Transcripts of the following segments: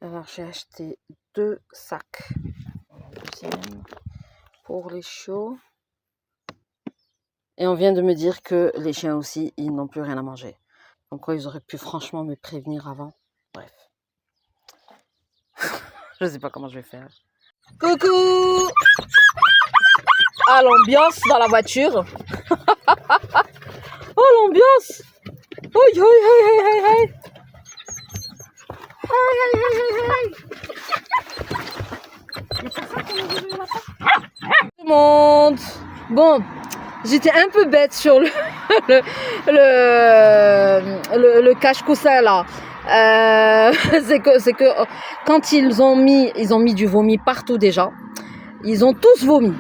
Alors j'ai acheté 2 sacs. Deuxième pour les chiots. Et on vient de me dire que les chiens aussi, ils n'ont plus rien à manger. Donc quoi, ils auraient pu franchement me prévenir avant. Bref. Je sais pas comment je vais faire. Coucou! Ah, l'ambiance dans la voiture. Oh, l'ambiance! Aïe, aïe, aïe, aïe, aïe, aïe. Aïe, aïe, aïe, aïe, aïe. Tout le monde. Bon, j'étais un peu bête sur le cache-coussin là. C'est que quand ils ont mis du vomi partout déjà. Ils ont tous vomi.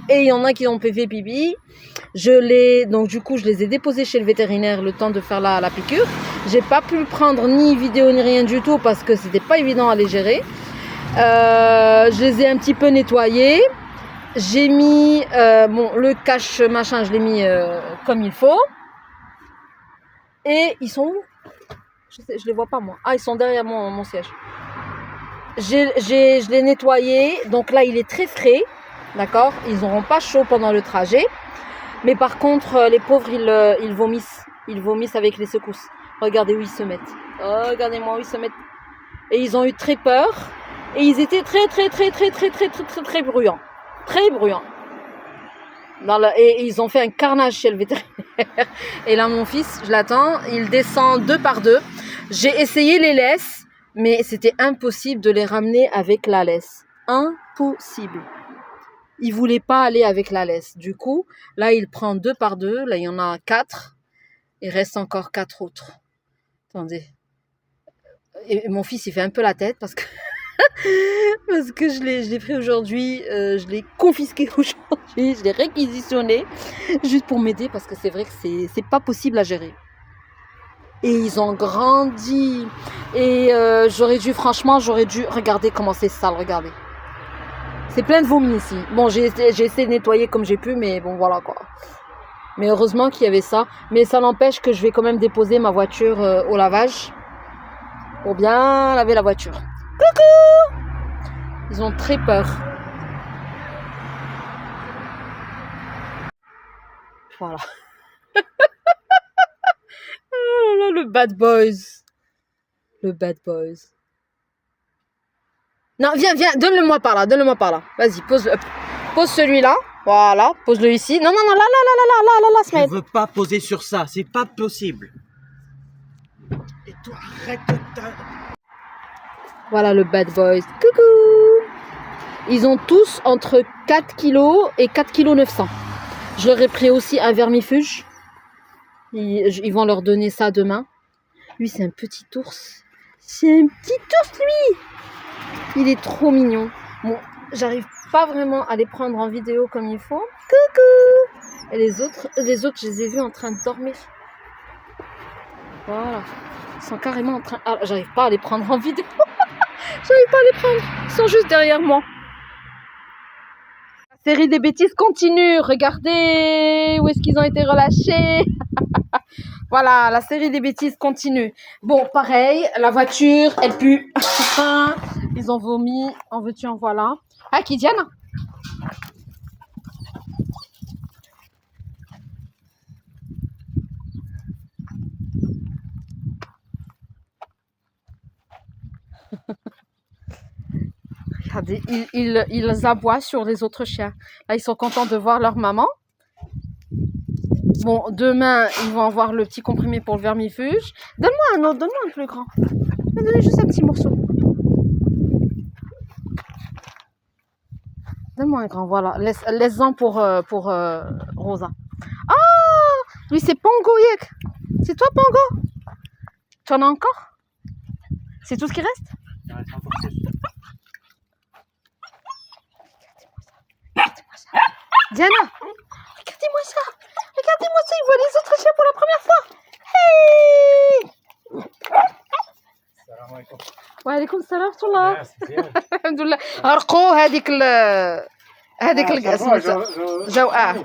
Et il y en a qui ont fait pipi. Donc du coup, je les ai déposés chez le vétérinaire le temps de faire la piqûre. J'ai pas pu prendre ni vidéo ni rien du tout parce que c'était pas évident à les gérer. Je les ai un petit peu nettoyés. J'ai mis le cache machin, je l'ai mis comme il faut. Et ils sont où? Je les vois pas moi. Ah, ils sont derrière mon siège. Je l'ai nettoyé. Donc là, il est très frais. D'accord? Ils n'auront pas chaud pendant le trajet. Mais par contre, les pauvres, ils vomissent. Ils vomissent avec les secousses. Regardez où ils se mettent. Oh, regardez-moi où ils se mettent. Et ils ont eu très peur. Et ils étaient très bruyants. Très bruyants. Et ils ont fait un carnage chez le vétérinaire. Et là, mon fils, je l'attends. Il descend 2 par 2. J'ai essayé les laisses. Mais c'était impossible de les ramener avec la laisse. Impossible. Il voulait pas aller avec la laisse. Du coup, là, il prend 2 par 2. Là, il y en a 4. Il reste encore 4 autres. Attendez. Et mon fils, il fait un peu la tête parce que je l'ai pris aujourd'hui. Je l'ai confisqué aujourd'hui. Je l'ai réquisitionné juste pour m'aider parce que c'est vrai que c'est pas possible à gérer. Et ils ont grandi. Et j'aurais dû, regarder comment c'est sale, regardez. C'est plein de vomi ici. Bon, j'ai essayé de nettoyer comme j'ai pu, mais bon, voilà quoi. Mais heureusement qu'il y avait ça. Mais ça n'empêche que je vais quand même déposer ma voiture au lavage. Pour bien laver la voiture. Coucou! Ils ont très peur. Voilà. Oh là là, le bad boys. Le bad boys. Non, viens, donne-le-moi par là. Vas-y, pose celui-là. Voilà, pose-le ici. Non, là, Je veux pas poser sur ça, c'est pas possible. Et toi, arrête de Voilà le bad boys. Coucou! Ils ont tous entre 4 kg et 4 kg 900. Je leur ai pris aussi un vermifuge. Ils vont leur donner ça demain. Lui, c'est un petit ours. C'est un petit ours, lui! Il est trop mignon. Bon, j'arrive pas vraiment à les prendre en vidéo comme il faut. Coucou! Et les autres, je les ai vus en train de dormir. Voilà. Ils sont carrément en train... Ah, j'arrive pas à les prendre en vidéo. J'arrive pas à les prendre. Ils sont juste derrière moi. La série des bêtises continue. Regardez où est-ce qu'ils ont été relâchés. Voilà, la série des bêtises continue. Bon, pareil, la voiture, elle pue. Ils ont vomi. En veux-tu, en voilà. Ah, Kidiana. Regardez, ils aboient sur les autres chiens. Là, ils sont contents de voir leur maman. Bon, demain, ils vont avoir le petit comprimé pour le vermifuge. Donne-moi un autre, donne-moi un plus grand. Donne-moi juste un petit morceau. Donne-moi un grand, voilà. Laisse-en pour Rosa. Oh, lui, c'est Pongo, Yek. C'est toi, Pongo? Tu en as encore? C'est tout ce qui reste? Regardez-moi ça. Diana, regardez-moi ça. Regardez-moi ça, il voit les autres chiens pour la première fois. Hey! Salam alaikum. وعليكم السلام ورحمة الله. الحمد لله. أرقوا هذيك جوقة.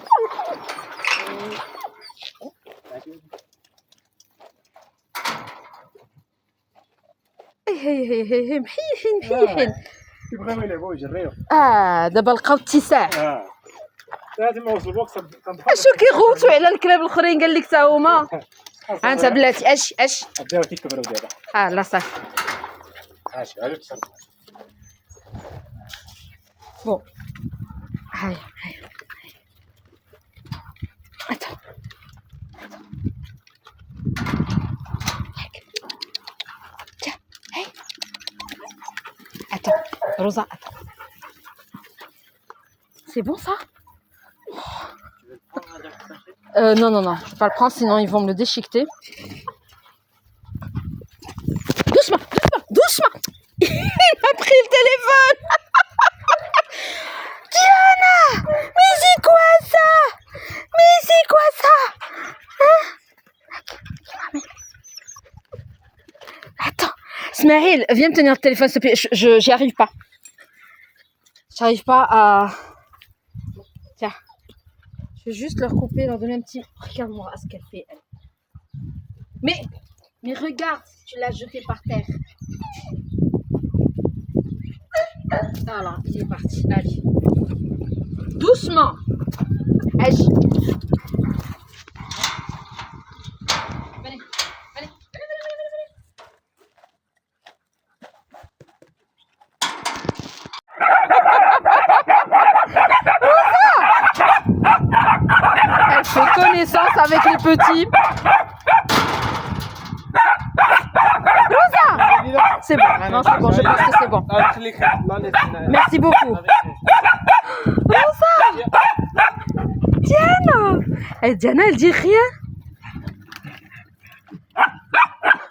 محيحين. يبغيو يلعبوا يجريو. دابا لقاو اتساع. لازم نوصلوا الوقت اشو كيغوتوا على الكلاب الاخرين قال لك تا هما. انت بلاتي اش داو تيكبروا دابا. لا صافي. ماشي عليك صافي. بون هاي attends. Tiens, hey. Attends, Rosa, attends. C'est bon ça? Non, je vais pas le prendre sinon ils vont me le déchiqueter. Doucement. Il m'a pris le téléphone. Diana, mais c'est quoi ça? Attends, Smaïl, viens me tenir le téléphone s'il te plaît. J'y arrive pas. J'arrive pas à... Tiens, je vais juste leur couper, leur donner un petit... Regarde-moi ce qu'elle fait, elle. Mais regarde, tu l'as jeté par terre. Voilà, il est parti. Allez. Doucement. Allez. Venez. Elle fait connaissance avec les petits. Rosa! C'est bon, non c'est bon, je pense que c'est bon. Merci beaucoup. Rosa! Diana! Diana, elle dit rien.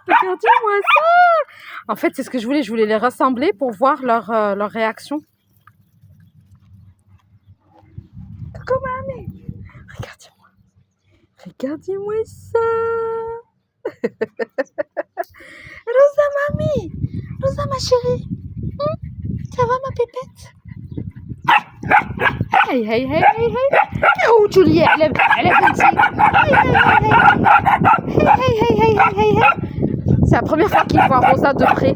Regardez-moi ça! En fait, c'est ce que je voulais les rassembler pour voir leur réaction. Coucou mamie! Regardez-moi ça! Rosa mamie! Rosa ma chérie! Ça va ma pépette? Hey! Où tu lies على بنتي? Hey! C'est la première fois qu'il voit Rosa de près.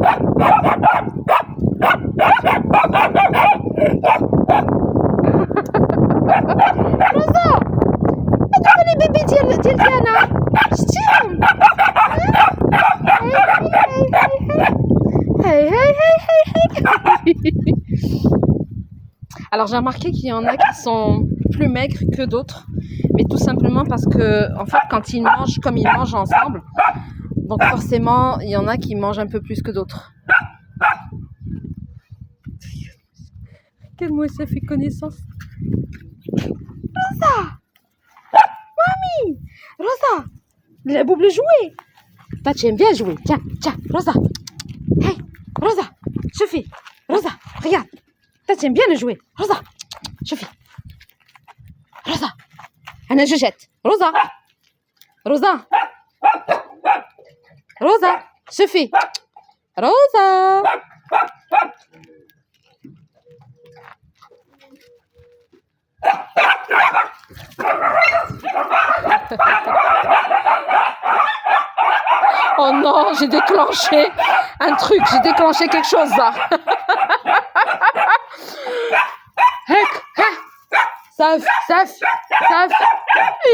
Rosa! Attends les bébés ديال Diana! شتيهم؟ Hey! Alors j'ai remarqué qu'il y en a qui sont plus maigres que d'autres, mais tout simplement parce que en fait quand ils mangent comme ils mangent ensemble, donc forcément il y en a qui mangent un peu plus que d'autres. Quel mot ça fait connaissance? Rosa! Mamie! Rosa! La bouble jouer! Toi tu aimes bien jouer, tiens, Rosa! Hey! Rosa! Sophie! Rosa! Regarde! Toi tu aimes bien le jouer! Rosa! Sophie! Rosa! Anna je jette! Rosa! Sophie! Rosa! Oh non, j'ai déclenché un truc, j'ai déclenché quelque chose là. Saf. Il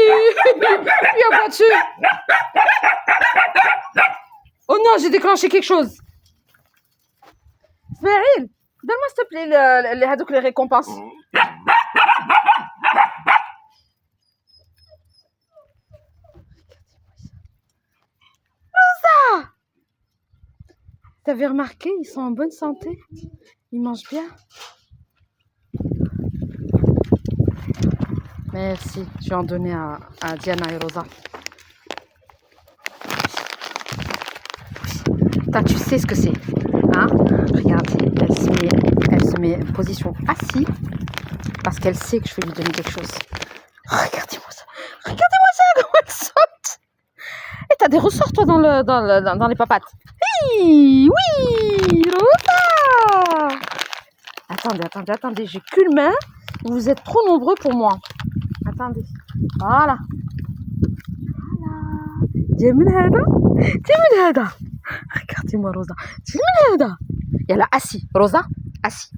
y a pas dessus. Oh non, j'ai déclenché quelque chose. Smaïl, donne-moi s'il te plaît les récompenses. T'avais remarqué, ils sont en bonne santé. Ils mangent bien. Merci, je vais en donner à Diana et Rosa. Tu sais ce que c'est, hein? Regardez, elle se met en position assise parce qu'elle sait que je vais lui donner quelque chose. Regardez-moi ça, comment elle saute. Et t'as des ressorts toi dans les papates. Oui, Rosa. Attendez, j'ai qu'une main. Vous êtes trop nombreux pour moi. Attendez, voilà. جاي من هذا. regardez Dis-moi, Rosa. Dis-moi, Yalla, assis. Rosa, assis.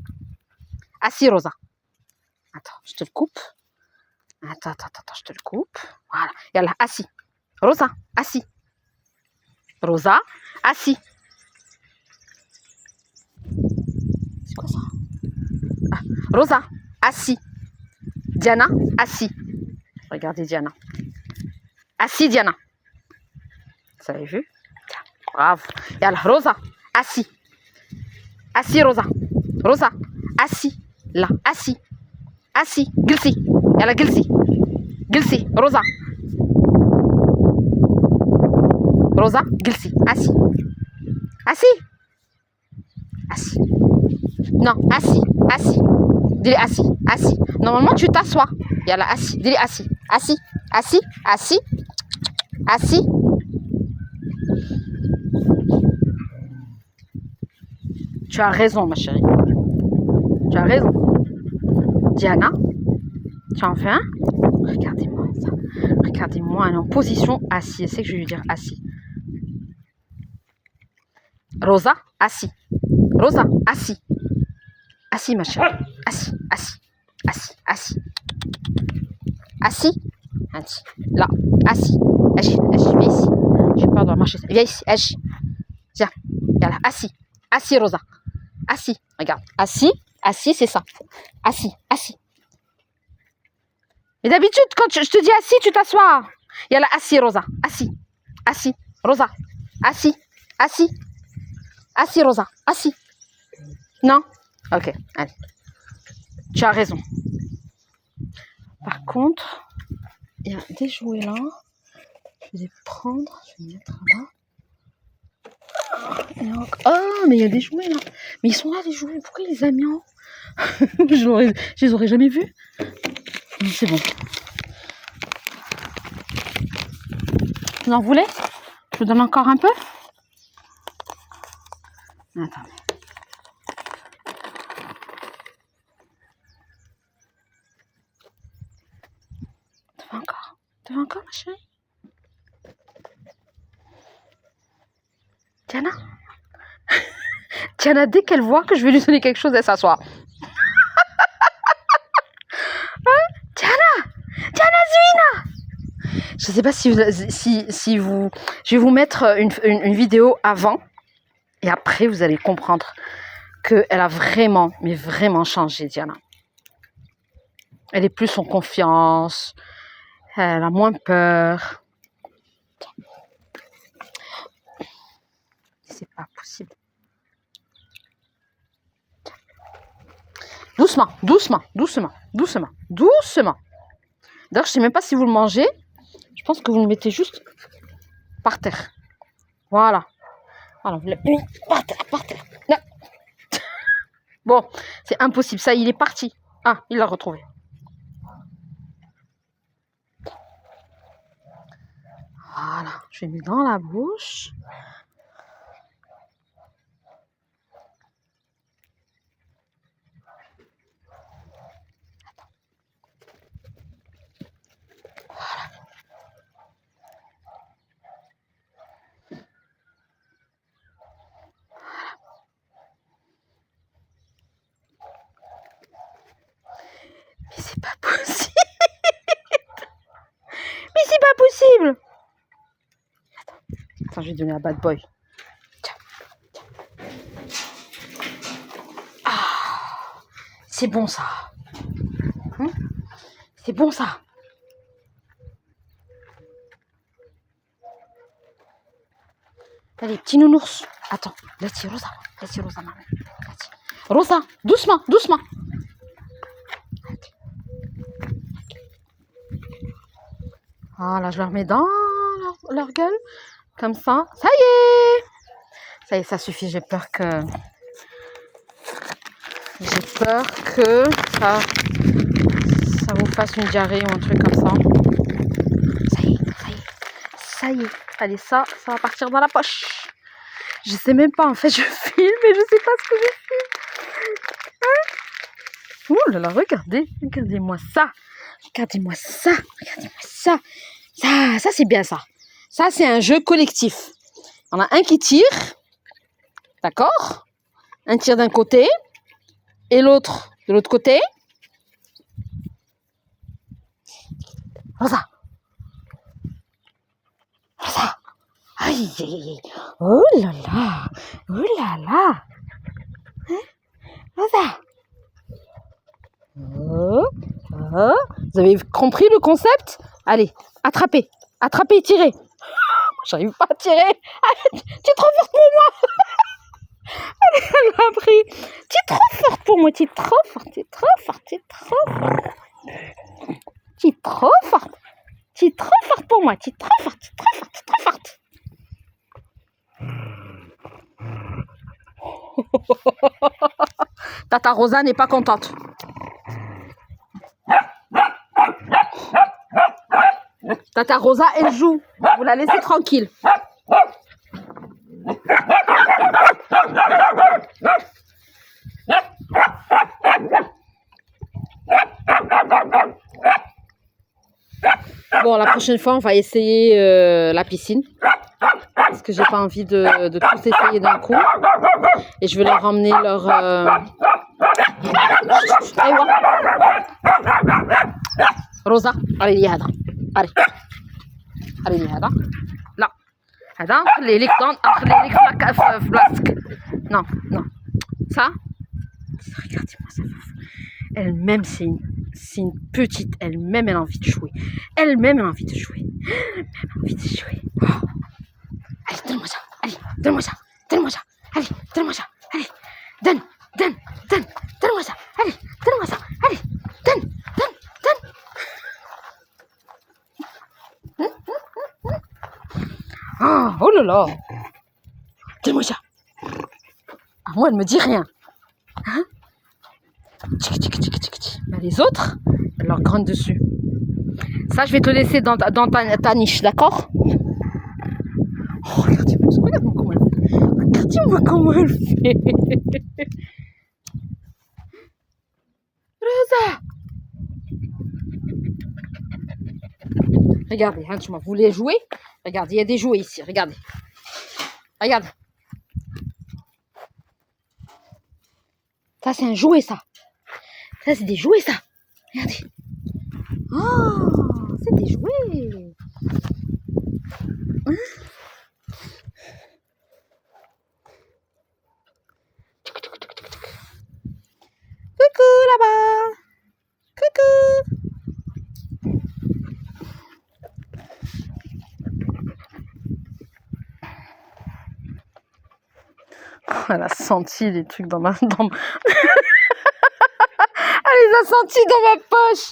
Assis, Rosa. Attends, je te le coupe. Attends, je te le coupe. Voilà. Yalla, assis. Rosa, assis. Rosa, assis. C'est quoi ça? Ah, Rosa, assis. Diana, assis. Regardez Diana. Assis, Diana. Vous avez vu? Bravo. Yalla, Rosa, assis. Assis, Rosa. Rosa, assis. Là, assis. Assis. Gilsi. Yalla, Gilsi. Gilsi. Rosa. Rosa, Gilsi. Assis. Assis. Assis. Non, assis. Assis. Dis-le assis. Assis. Normalement, tu t'assois. Yalla, assis. Dis-le assis. Assis. Assis. Assis. Assis. Tu as raison, ma chérie. Tu as raison. Diana, tu en fais un? Regardez-moi ça. Regardez-moi, elle est en position assis. Elle sait que je vais lui dire assis. Rosa, assis. Rosa, assis. Assis, ma chérie. Assis, assis, assis, assis. Assis. Assis. Là, assis. Agis, agis, viens ici. J'ai peur de marcher. Viens ici, agis. Viens, viens là, assis. Assis, Rosa. Assis, regarde. Assis, assis, c'est ça. Assis, assis. Mais d'habitude, quand je te dis assis, tu t'assois. Il y a là, assis, Rosa. Assis, assis, Rosa. Assis, assis. Assis, Rosa. Assis. Non? Ok, allez. Tu as raison. Par contre, il y a des jouets là. Je vais les prendre. Je vais les mettre là. Oh, mais il y a des jouets là. Mais ils sont là, les jouets. Pourquoi il les a mis en haut? Je les aurais jamais vus. C'est bon. Vous en voulez? Je vous donne encore un peu? Attendez. Tu veux encore, ma chérie? Diana? Diana, dès qu'elle voit que je vais lui donner quelque chose, elle s'assoit. Diana! Diana Zuina! Je ne sais pas si vous... Je vais vous mettre une vidéo avant et après, vous allez comprendre qu'elle a vraiment, mais vraiment changé, Diana. Elle est plus en confiance. Elle a moins peur. C'est pas possible. Doucement, doucement, doucement, doucement, doucement. D'ailleurs, je sais même pas si vous le mangez. Je pense que vous le mettez juste par terre. Voilà. Voilà, vous le mettez par terre, par terre. Là. Bon, c'est impossible. Ça, il est parti. Ah, il l'a retrouvé. Voilà, je vais mettre dans la bouche. Voilà. Mais c'est pas possible. Mais c'est pas possible. Attends, je vais donner à Bad Boy. Tiens. Ah, c'est bon ça. C'est bon ça. Allez, petit nounours. Attends, là-dessus, Rosa. Là-dessus, Rosa, maman. Là-dessus. Rosa, doucement, doucement. Voilà, je leur mets dans leur gueule. Comme ça. Ça y est. Ça y est, ça suffit. J'ai peur que ça vous fasse une diarrhée ou un truc comme ça. Ça y est, ça y est. Ça y est. Allez, ça va partir dans la poche. Je sais même pas, en fait, je filme et je sais pas ce que je filme. Hein? Ouh là là, regardez-moi ça. Regardez-moi ça. Regardez-moi ça. Ça c'est bien ça. Ça, c'est un jeu collectif. On a un qui tire D'accord? Un tire d'un côté et l'autre de l'autre côté. Rosa. Rosa. Aïe, aïe, aïe. Oh là là. Oh là là. Hein? Rosa. Oh, oh. Vous avez compris le concept? Allez, attrapez. Attrapez et tirez. J'arrive pas à tirer. Ah, tu es trop forte pour moi. Elle m'a pris. Tu es trop forte pour moi. Tu es trop forte. Tu es trop forte. Tu es trop forte. Tu es trop forte. Tu es trop forte pour moi. Tu es trop forte. Tu es trop forte. Tu es trop forte. Tata Rosa n'est pas contente. Tata Rosa, elle joue. Vous la laissez tranquille. Bon, la prochaine fois, on va essayer la piscine. Parce que j'ai pas envie de tout essayer d'un coup. Et je vais leur ramener leur... Rosa, allez, هذا. Allez. Allez, هذا. لا. هذا خليه لك في بلاصتك. Non, non. Ça, regardez-moi ça. Elle-même, c'est une petite. Elle-même, elle a envie de jouer. Elle-même, elle a envie de jouer. Elle-même, elle a envie de jouer. Oh. Allez, donne-moi ça. Allez, donne-moi ça. Donne-moi ça. Allez, donne-moi ça. Allez, donne. Donne-moi ça. Allez, donne-moi ça. Allez, donne. Oh là là. Donne-moi ça. Ah, moi, elle me dit rien. Hein? Mais les autres, elles leur grimpent dessus. Ça, je vais te laisser dans ta niche, d'accord? Oh, regardez-moi comment elle fait. Regardez-moi comment elle fait. Rosa. Regardez, hein, vous voulez jouer? Regardez, il y a des jouets ici, regardez. Regarde. Ça, c'est un jouet, ça. Ça, c'est des jouets, ça. Regardez. Oh, c'est des jouets. Hein? Coucou, là-bas. Coucou. Elle a senti les trucs dans ma... Elle les a sentis dans ma poche.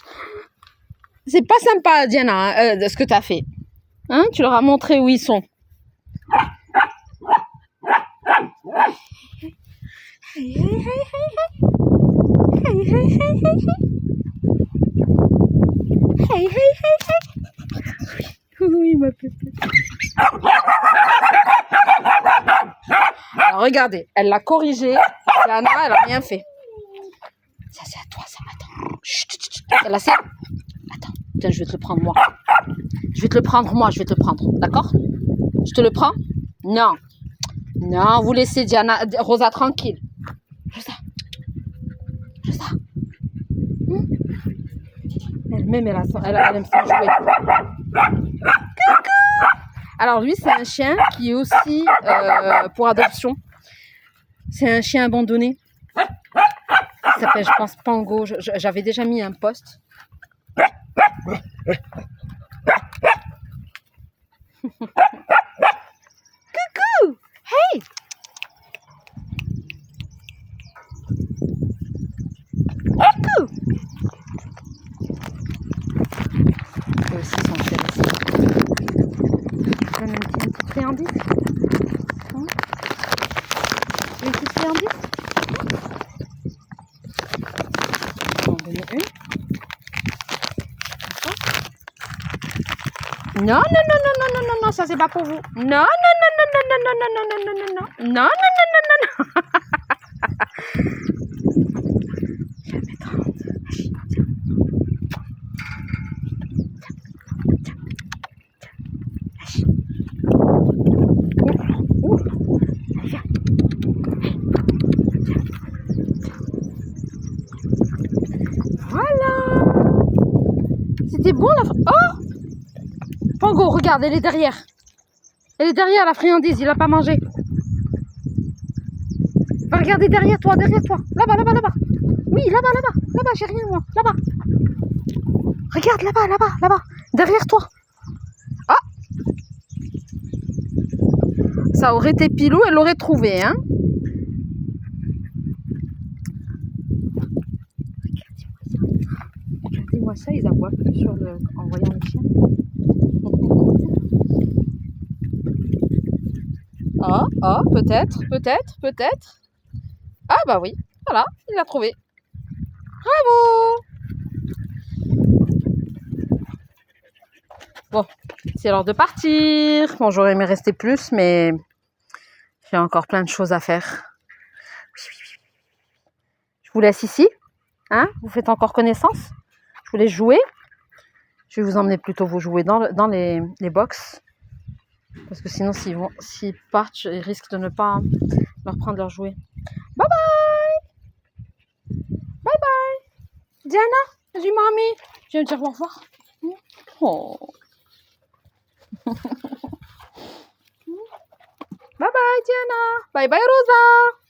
C'est pas sympa, Diana, de ce que tu as fait. Hein? Tu leur as montré où ils sont. Oui, ma pépé. Alors, regardez, elle l'a corrigé. Diana, elle a rien fait. Ça, c'est à toi, ça. Attends. Chut, chut, chut. Là, c'est... Attends. Tiens, je vais te le prendre, moi. Je vais te le prendre. D'accord? Je te le prends? Non. Non, vous laissez Rosa tranquille. Rosa. Elle-même, elle aime ça jouer. Coucou! Alors, lui, c'est un chien qui est aussi pour adoption. C'est un chien abandonné. Il s'appelle, je pense, Pango. J'avais déjà mis un post. Coucou! Hey! Coucou! Eux aussi sont intéressés. Donne une petite friandise. Hein? Une petite friandise? On va en donner une. Non, ça c'est pas pour vous. Non. Je vais mettre en... Viens. c'était bon la... Oh Pango, regarde, elle est derrière. Elle est derrière la friandise, il a pas mangé. Va regarder derrière toi, Là-bas, là-bas, là-bas. Oui, là-bas, là-bas. Là-bas, j'ai rien moi. Là-bas. Regarde, là-bas, là-bas, là-bas. Derrière toi. Ah ça aurait été Pilou, elle l'aurait trouvé, hein. Regardez-moi ça, ils aboient plus sur le... en voyant le chien. Ah, ah, peut-être, peut-être, peut-être. Ah bah oui, voilà, il l'a trouvé. Bravo! Bon, c'est l'heure de partir. Bon, j'aurais aimé rester plus, mais j'ai encore plein de choses à faire. Je vous laisse ici. Hein? Vous faites encore connaissance. Je vous laisse jouer. Je vais vous emmener plutôt vous jouer dans les box. Parce que sinon, s'ils partent, ils risquent de ne pas leur prendre leur jouet. Bye bye! Bye bye! Diana, dis mamie. Je viens de dire au revoir. Oh. Bye bye Diana. Bye bye Rosa.